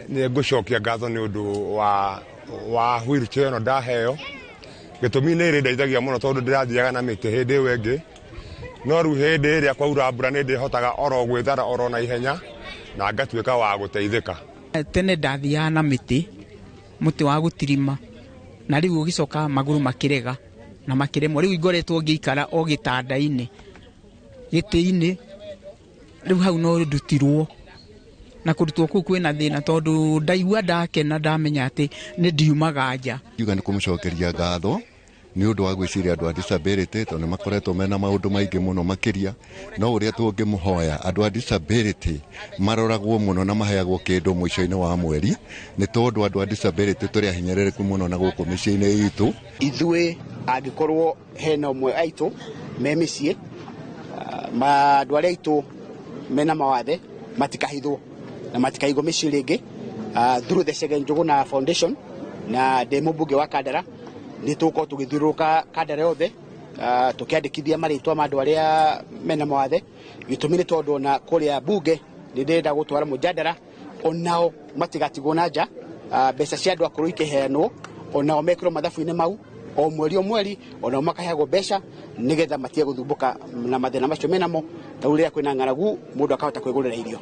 Nĩ ngũcokia ngatho nĩ ũndũ wa wheelchair ĩno ndaheo. Gĩtũmi nĩ ĩrĩndeithagia mũno tondũ ndĩrathiaga na mĩtĩ hĩndĩ ĩyo ĩngĩ, no rĩu hĩndĩ ĩrĩa kwaura mbura nĩ ndĩhotaga oro gwĩthara oro na ihenya na ngatuĩka wa gũteithĩka. Tene ndathiaga na mũtĩ wa gũtirima, na rĩu ũgĩcoka magũrũ makĩrega na makĩremwo. Rĩu ngoretwo ngĩikara o gĩtanda-inĩ gĩtĩ-inĩ, rĩu hau no ndutirwo na kũrutwo kũu kwĩna thĩna tondũ ndaigua ndakena ndamenya atĩ nĩ ndiumaga nja. Ngiuga nĩ kũmũcokeria ngatho nĩ ũndũ wa gwĩciria andũ a disability tondũ nĩ makoretwo mena maũndũ maingĩ mũno makĩria, no ũrĩa tũngĩmũhoya andũ a disability maroragwo mũno na maheagwo kĩndũ mũico-inĩ wa mweri, nĩ tondũ andũ a disability tũrĩ ahinyĩrĩrĩku mũno na gũkũ mĩciĩ-inĩ itũ. Ithuĩ angĩkorwo hena ũmwe aitũ me mĩciĩ, andũ arĩa aitũ mena mawathe matikahithwo na matikaigwo mĩciĩ rĩngĩ. Through the Chege Njuguna Foundation na ndĩ mũmbunge wa Kandara nĩ tũkorwo tũgĩthiũrũrũka Kandara yothe tũkĩandĩkithia marĩtwa ma andũ arĩa mena mawathe. Gĩtũmi nĩ tondũ ona kũrĩa mbunge nĩ ndĩrenda gũtwara mũjadala onao matigatigwo na nja, mbeca cia andũ akũrũ ikĩheanwo onao mekĩrwo mathabu-inĩ mau o mweri onao makaheagwo mbeca nĩgetha matige gũthumbũka na mathĩna macio menamo, ta rĩrĩa kwĩna ng'aragu mũndũ akahota kwĩgũrĩra irio.